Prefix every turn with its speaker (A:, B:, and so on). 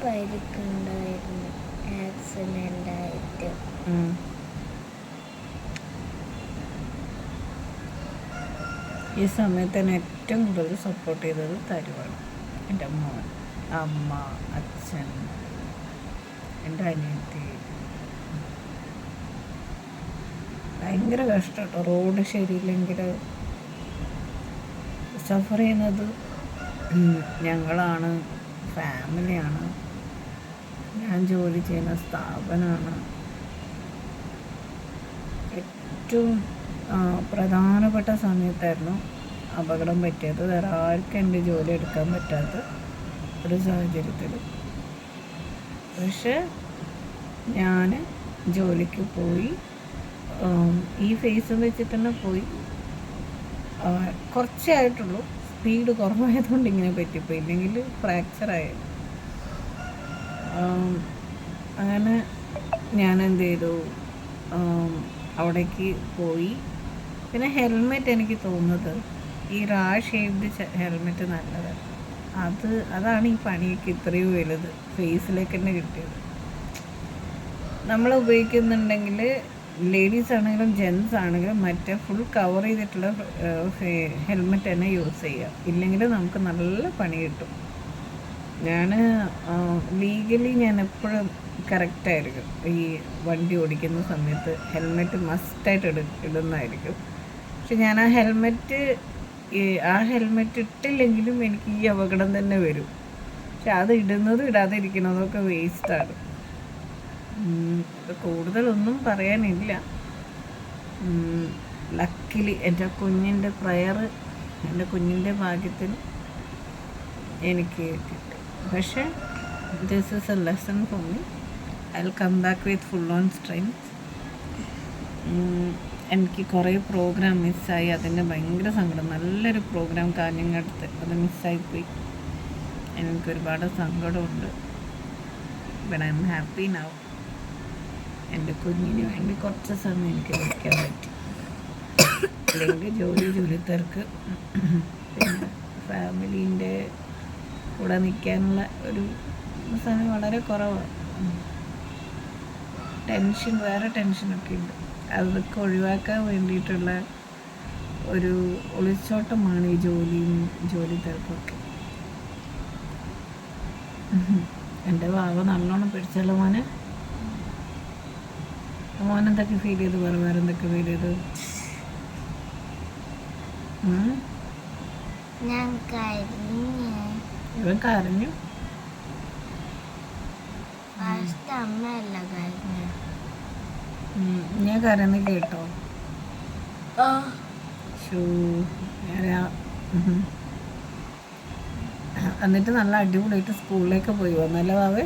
A: പരിക്കുണ്ടായിരുന്നു, accident ആയിട്ട്.
B: ഈ സമയത്ത് തന്നെ ഏറ്റവും കൂടുതൽ സപ്പോർട്ട് ചെയ്തത് തരുവാണ്. എൻ്റെ മോൻ, അമ്മ, അച്ഛൻ, എൻ്റെ അനിയത്തി. ഭയങ്കര കഷ്ടം കേട്ടോ. റോഡ് ശരിയില്ലെങ്കിൽ സഫർ ചെയ്യുന്നത് ഞങ്ങളാണ്, ഫാമിലിയാണ്, ഞാൻ ജോലി ചെയ്യുന്ന സ്ഥാപനമാണ്. ഏറ്റവും പ്രധാനപ്പെട്ട സമയത്തായിരുന്നു അപകടം പറ്റിയത്. വേറെ ആർക്കും എൻ്റെ ജോലി എടുക്കാൻ പറ്റാത്ത ഒരു സാഹചര്യത്തിൽ. പക്ഷെ ഞാൻ ജോലിക്ക് പോയി. ഈ ഫേസ് വെച്ചിട്ട് തന്നെ പോയി. കുറച്ചേ ആയിട്ടുള്ളൂ, സ്പീഡ് കുറവായതുകൊണ്ട് ഇങ്ങനെ പറ്റിപ്പോയി, ഇല്ലെങ്കിൽ ഫ്രാക്ചറായിരുന്നു. അങ്ങനെ ഞാൻ എന്ത് ചെയ്തു, അവിടേക്ക് പോയി. പിന്നെ ഹെൽമെറ്റ്, എനിക്ക് തോന്നുന്നത് ഈ ഷേപ്ഡ് ഹെൽമെറ്റ് നല്ലതാണ്. അതാണ് ഈ പണിയൊക്കെ ഇത്രയും വലുത് ഫേസിലേക്ക് തന്നെ കിട്ടിയത്. നമ്മൾ ഉപയോഗിക്കുന്നുണ്ടെങ്കിൽ ലേഡീസ് ആണെങ്കിലും ജെൻസ് ആണെങ്കിലും മറ്റേ ഫുൾ കവർ ചെയ്തിട്ടുള്ള ഹെൽമെറ്റ് തന്നെ യൂസ് ചെയ്യുക. ഇല്ലെങ്കിൽ നമുക്ക് നല്ല പണി കിട്ടും. ഞാൻ ലീഗലി ഞാൻ എപ്പോഴും കറക്റ്റായിരിക്കും. ഈ വണ്ടി ഓടിക്കുന്ന സമയത്ത് ഹെൽമെറ്റ് മസ്റ്റായിട്ട് ഇടുന്നതായിരിക്കും. പക്ഷെ ഞാൻ ആ ഹെൽമെറ്റ് ഇട്ടില്ലെങ്കിലും എനിക്ക് ഈ അപകടം തന്നെ വരും. പക്ഷെ അത് ഇടുന്നതും ഇടാതെ ഇരിക്കുന്നതൊക്കെ വേസ്റ്റാണ്. കൂടുതലൊന്നും പറയാനില്ല. ലക്കിലി എൻ്റെ കുഞ്ഞിൻ്റെ എൻ്റെ കുഞ്ഞിൻ്റെ ഭാഗ്യത്തിന് എനിക്ക് കിട്ടി. പക്ഷേ this is a lesson for me. I will come back with full on strength. എനിക്ക് കുറേ പ്രോഗ്രാം മിസ്സായി, അതിൻ്റെ ഭയങ്കര സങ്കടം. നല്ലൊരു പ്രോഗ്രാം കാഞ്ഞങ്ങടുത്ത്, അത് മിസ്സായിപ്പോയി. എനിക്കൊരുപാട് സങ്കടമുണ്ട്. But I am happy now. എൻ്റെ കുഞ്ഞിന് വേണ്ടി കുറച്ച് സമയം എനിക്ക് വയ്ക്കാൻ പറ്റി. അല്ലെങ്കിൽ ജോലി തിരക്ക്, പിന്നെ ഫാമിലീൻ്റെ കൂടെ നിൽക്കാനുള്ള ഒരു സമയം വളരെ കുറവാണ്. വേറെ ടെൻഷനൊക്കെ ഉണ്ട്. അതൊക്കെ ഒഴിവാക്കാൻ വേണ്ടിയിട്ടുള്ള ഒരു ഒളിച്ചോട്ടമാണ് ഈ ജോലി തിരക്കൊക്കെ. എൻ്റെ വാവ നല്ലോണം പിടിച്ചല്ലോ മോനെ. മോനെന്തൊക്കെ ഫീൽ ചെയ്തു? വേറെ എന്തൊക്കെ ഫീൽ ചെയ്തു? ഇവൻ കരഞ്ഞു. ഞാൻ കരഞ്ഞ കേട്ടോ? എന്നിട്ട് നല്ല അടിപൊളിയായിട്ട് സ്കൂളിലേക്ക് പോയി വന്നല്ലേ വാവേ?